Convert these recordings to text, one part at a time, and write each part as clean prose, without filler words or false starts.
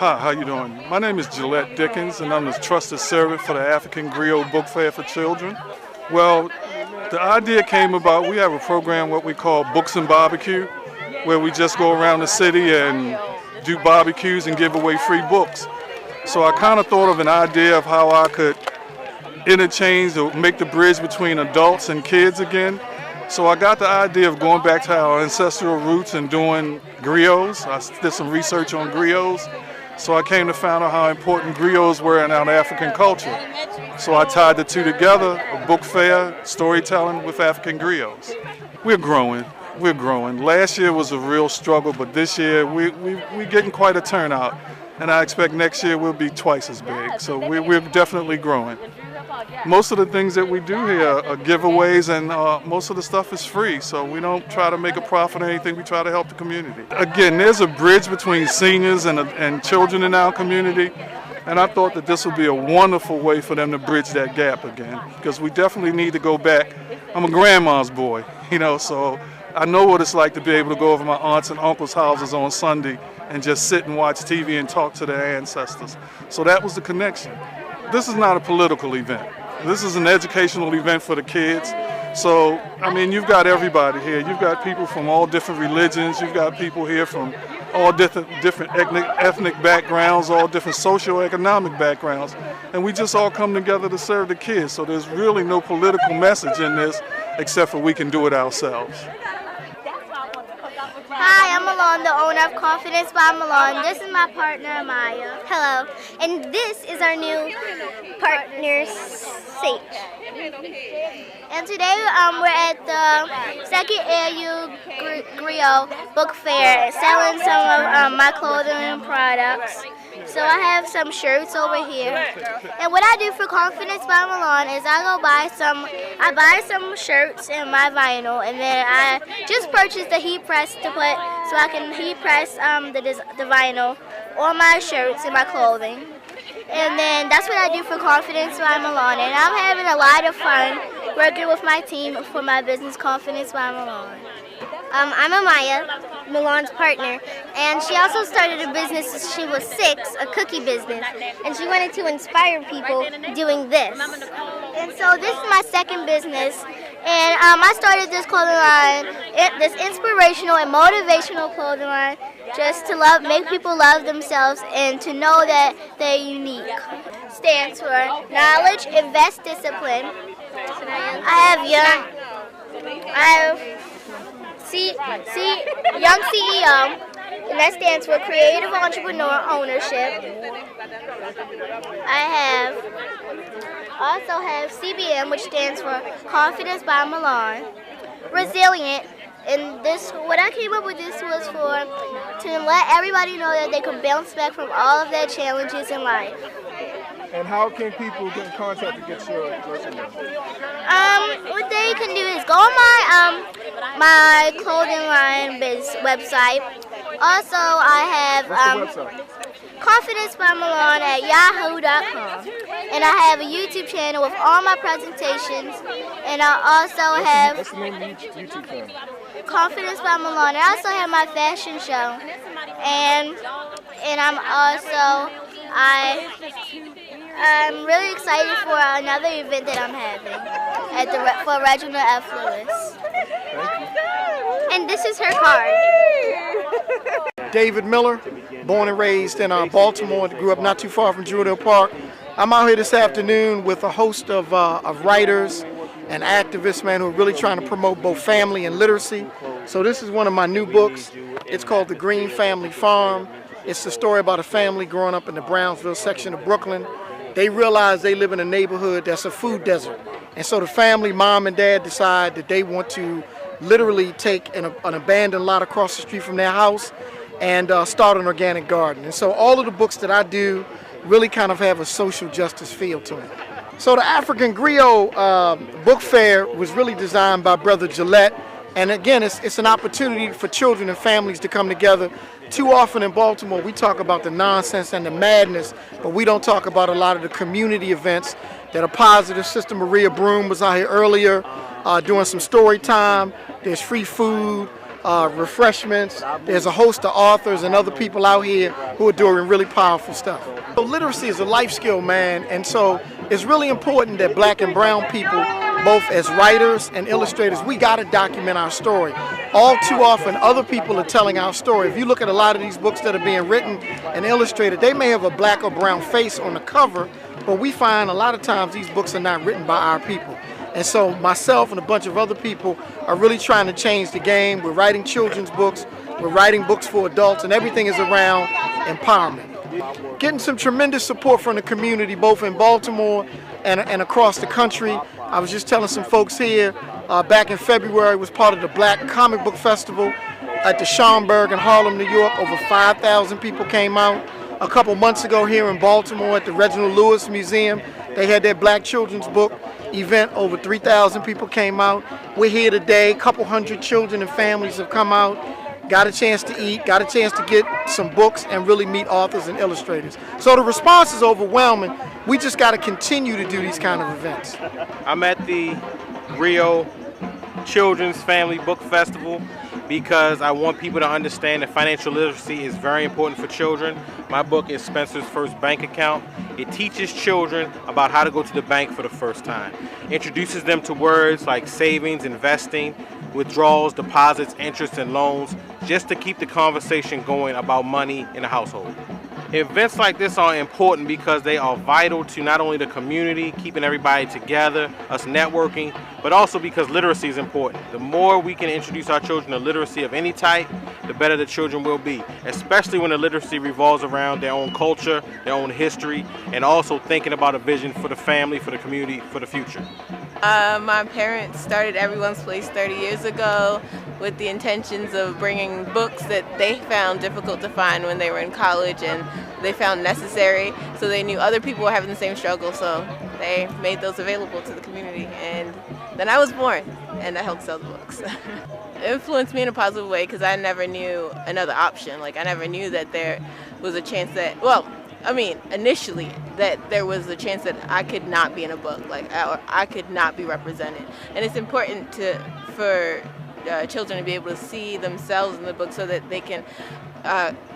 Hi, how you doing? My name is Gillette Dickens, and I'm the trusted servant for the African Griot Book Fair for Children. Well, the idea came about, we have a program what we call Books and Barbecue, where we just go around the city and do barbecues and give away free books. So I kind of thought of an idea of how I could interchange or make the bridge between adults and kids again. So I got the idea of going back to our ancestral roots and doing griots. I did some research on griots. So I came to find out how important griots were in our African culture. So I tied the two together, a book fair, storytelling with African griots. We're growing. Last year was a real struggle, but this year we're getting quite a turnout. And I expect next year we'll be twice as big. So we're definitely growing. Most of the things that we do here are giveaways, and most of the stuff is free. So we don't try to make a profit or anything. We try to help the community. Again, there's a bridge between seniors and children in our community. And I thought that this would be a wonderful way for them to bridge that gap again, because we definitely need to go back. I'm a grandma's boy, so I know what it's like to be able to go over my aunts and uncles' houses on Sunday and just sit and watch TV and talk to their ancestors. So that was the connection. This is not a political event. This is an educational event for the kids. So, I mean, you've got everybody here. You've got people from all different religions. You've got people here from all different ethnic backgrounds, all different socioeconomic backgrounds. And we just all come together to serve the kids. So there's really no political message in this, except for we can do it ourselves. Hi, I'm Milan, the owner of Confidence by Milan. This is my partner, Maya. Hello. And this is our new partner, Sage. And today we're at the second annual Griot Book Fair, selling some of my clothing and products. So I have some shirts over here. And what I do for Confidence by Milan is I buy some shirts and my vinyl, and then I just purchased the heat press to put, so I can heat press the vinyl on my shirts and my clothing. And then that's what I do for Confidence by Milan. And I'm having a lot of fun working with my team for my business, Confidence by Milan. I'm Amaya, Milan's partner, and she also started a business since she was 6, a cookie business, and she wanted to inspire people doing this. And so this is my second business, and I started this clothing line, this inspirational and motivational clothing line, just to make people love themselves and to know that they're unique. Stands for Knowledge, Invest, Discipline. I have Young CEO, and that stands for Creative Entrepreneur Ownership. I also have CBM, which stands for Confidence by Milan. Resilient, and what I came up with this was to let everybody know that they can bounce back from all of their challenges in life. And how can people get in contact to get your merchandise? What they can do is go on my clothing line website. Also, I have What's the website? Confidence by Milan at yahoo.com. And I have a YouTube channel with all my presentations. And I also have What's the name of the YouTube channel? Confidence by Milan. I also have my fashion show. And I'm really excited for another event that I'm having for Reginald F. Lewis. And this is her card. David Miller, born and raised in Baltimore, grew up not too far from Druid Hill Park. I'm out here this afternoon with a host of writers and activists, man, who are really trying to promote both family and literacy. So this is one of my new books. It's called The Green Family Farm. It's the story about a family growing up in the Brownsville section of Brooklyn. They realize they live in a neighborhood that's a food desert. And so the family, mom and dad, decide that they want to literally take an abandoned lot across the street from their house and start an organic garden. And so all of the books that I do really kind of have a social justice feel to them. So the African Griot Book Fair was really designed by Brother Gillette. And again, it's an opportunity for children and families to come together. Too often in Baltimore, we talk about the nonsense and the madness, but we don't talk about a lot of the community events that are positive. Sister Maria Broom was out here earlier doing some story time. There's free food. refreshments. There's a host of authors and other people out here who are doing really powerful stuff. So literacy is a life skill, man, and so it's really important that black and brown people, both as writers and illustrators, we got to document our story. All too often, other people are telling our story. If you look at a lot of these books that are being written and illustrated, they may have a black or brown face on the cover, but we find a lot of times these books are not written by our people. And so myself and a bunch of other people are really trying to change the game. We're writing children's books, we're writing books for adults, and everything is around empowerment. Getting some tremendous support from the community, both in Baltimore and across the country. I was just telling some folks here, back in February, was part of the Black Comic Book Festival at the Schomburg in Harlem, New York. Over 5,000 people came out. A couple months ago here in Baltimore at the Reginald Lewis Museum, they had their Black Children's Book event. Over 3,000 people came out. We're here today. A couple hundred children and families have come out, got a chance to eat, got a chance to get some books and really meet authors and illustrators. So the response is overwhelming. We just got to continue to do these kind of events. I'm at the Rio Children's Family Book Festival because I want people to understand that financial literacy is very important for children. My book is Spencer's First Bank Account. It teaches children about how to go to the bank for the first time. Introduces them to words like savings, investing, withdrawals, deposits, interest, and loans, just to keep the conversation going about money in the household. Events like this are important because they are vital to not only the community, keeping everybody together, us networking, but also because literacy is important. The more we can introduce our children to literacy of any type, the better the children will be, especially when the literacy revolves around their own culture, their own history, and also thinking about a vision for the family, for the community, for the future. My parents started Everyone's Place 30 years ago with the intentions of bringing books that they found difficult to find when they were in college and they found necessary, so they knew other people were having the same struggle, so they made those available to the community. And then I was born and I helped sell the books. It influenced me in a positive way because I never knew another option. Like, I never knew that there was a chance that, well, I mean, initially, that there was a chance that I could not be in a book, like, or I could not be represented. And it's important for children to be able to see themselves in the book so that they can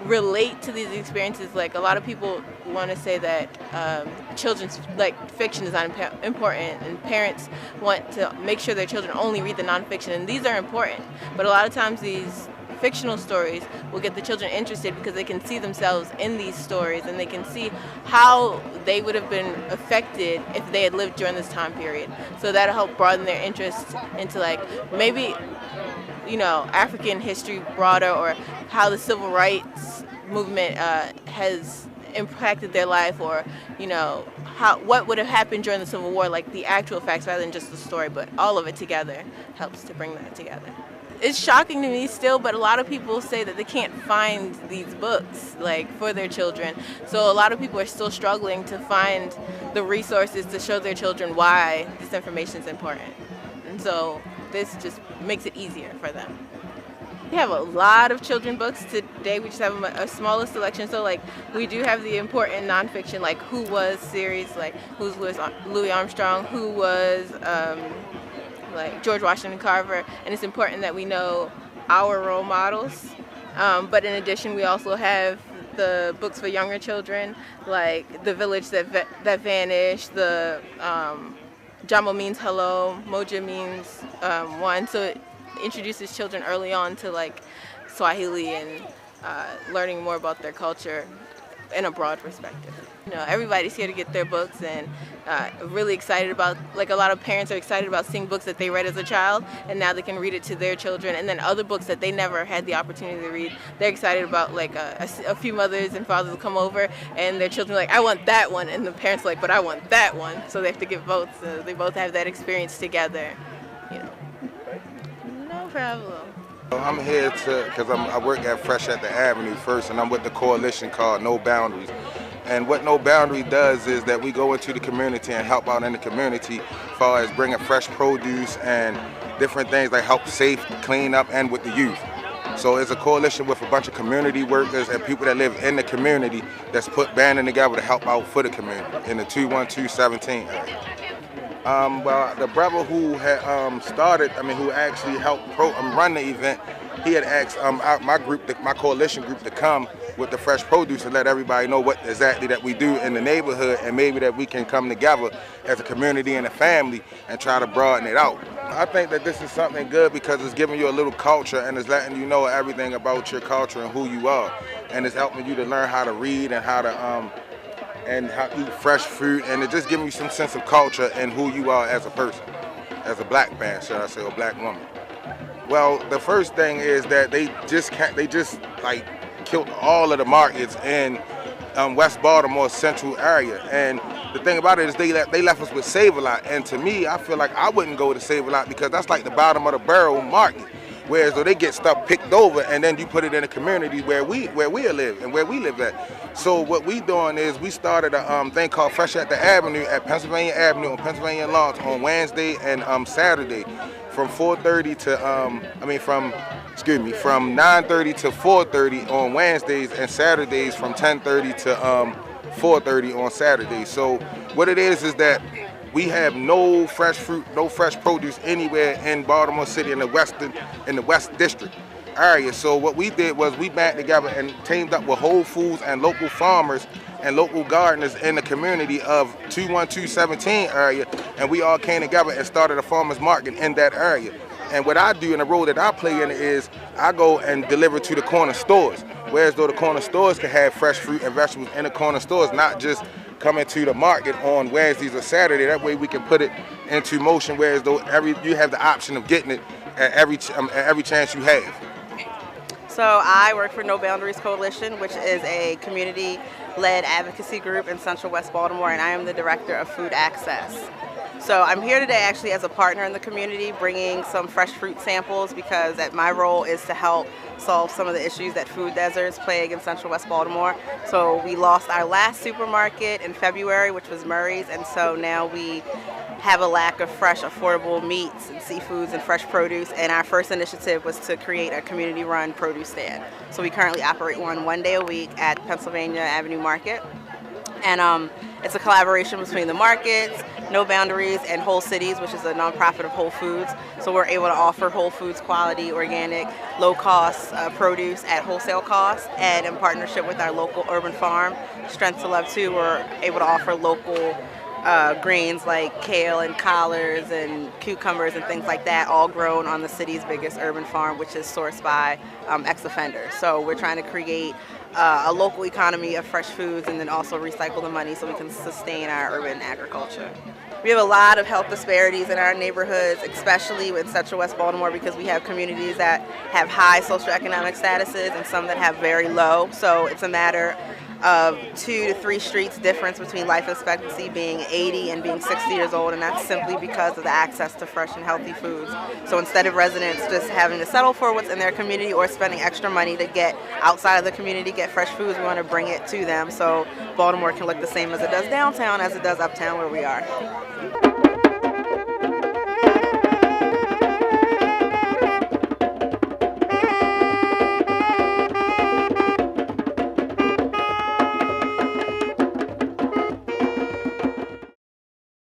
relate to these experiences. Like, a lot of people want to say that children's, like, fiction is not important, and parents want to make sure their children only read the nonfiction, and these are important. But a lot of times these fictional stories will get the children interested because they can see themselves in these stories and they can see how they would have been affected if they had lived during this time period. So that'll help broaden their interest into, like, maybe, you know, African history broader, or how the civil rights movement has impacted their life, or, you know, what would have happened during the Civil War, like the actual facts rather than just the story, but all of it together helps to bring that together. It's shocking to me still, but a lot of people say that they can't find these books, like, for their children. So a lot of people are still struggling to find the resources to show their children why this information is important. And so this just makes it easier for them. We have a lot of children books today. We just have a smaller selection. So, like, we do have the important nonfiction, like Who Was series, like who's Louis Armstrong, who was like George Washington Carver, and it's important that we know our role models. But in addition, we also have the books for younger children, like The Village That Vanished, the Jamo means hello, Moja means one. So it introduces children early on to, like, Swahili and learning more about their culture in a broad perspective. You know, everybody's here to get their books, and really excited about, like, a lot of parents are excited about seeing books that they read as a child, and now they can read it to their children, and then other books that they never had the opportunity to read. They're excited about, like, a few mothers and fathers will come over, and their children are like, I want that one, and the parents are like, but I want that one. So they have to get both, so they both have that experience together, you know. No problem. I'm here because I work at Fresh at the Avenue first, and I'm with the coalition called No Boundaries. And what No Boundary does is that we go into the community and help out in the community as far as bringing fresh produce and different things like help safe, clean up, and with the youth. So it's a coalition with a bunch of community workers and people that live in the community that's banding together to help out for the community in the 21217 area. Well, the brother who had who actually helped run the event he had asked my coalition group to come with the fresh produce and let everybody know what exactly that we do in the neighborhood, and maybe that we can come together as a community and a family and try to broaden it out. I think that this is something good because it's giving you a little culture and it's letting you know everything about your culture and who you are, and it's helping you to learn how to read and how to eat fresh fruit, and it's just giving you some sense of culture and who you are as a person, as a black man, should I say, or black woman. Well, the first thing is that they just like killed all of the markets in West Baltimore central area, and the thing about it is they left us with Save-A-Lot, and to me, I feel like I wouldn't go to Save-A-Lot because that's like the bottom of the barrel market. Whereas though they get stuff picked over and then you put it in a community where we live and where we live at. So what we doing is we started a thing called Fresh at the Avenue at Pennsylvania Avenue on Pennsylvania Lawns on Wednesday and Saturday from 4:30 to from 9:30 to 4:30 on Wednesdays, and Saturdays from 10:30 to 4:30 on Saturdays. So what it is that we have no fresh fruit, no fresh produce anywhere in Baltimore City in the West District area. So what we did was we backed together and teamed up with Whole Foods and local farmers and local gardeners in the community of 21217 area, and we all came together and started a farmers market in that area. And what I do and the role that I play in it is I go and deliver to the corner stores, whereas though the corner stores can have fresh fruit and vegetables in the corner stores, not just coming to the market on Wednesdays or Saturday. That way we can put it into motion, whereas though you have the option of getting it at every chance you have. So I work for No Boundaries Coalition, which is a community-led advocacy group in Central West Baltimore, and I am the director of food access. So I'm here today actually as a partner in the community, bringing some fresh fruit samples because my role is to help solve some of the issues that food deserts plague in Central West Baltimore. So we lost our last supermarket in February, which was Murray's, and so now we have a lack of fresh, affordable meats and seafoods and fresh produce, and our first initiative was to create a community-run produce stand. So we currently operate one day a week at Pennsylvania Avenue Market, and it's a collaboration between the markets, No Boundaries, and Whole Cities, which is a nonprofit of Whole Foods. So we're able to offer Whole Foods quality, organic, low-cost produce at wholesale cost, and in partnership with our local urban farm, Strength to Love 2, we're able to offer local greens like kale and collards and cucumbers and things like that, all grown on the city's biggest urban farm, which is sourced by ex-offenders. So we're trying to create a local economy of fresh foods and then also recycle the money so we can sustain our urban agriculture. We have a lot of health disparities in our neighborhoods, especially in Central West Baltimore, because we have communities that have high socioeconomic statuses and some that have very low. So it's a matter of 2 to 3 streets difference between life expectancy being 80 and being 60 years old, and that's simply because of the access to fresh and healthy foods. So instead of residents just having to settle for what's in their community or spending extra money to get outside of the community, get fresh foods, we want to bring it to them so Baltimore can look the same as it does downtown as it does uptown where we are.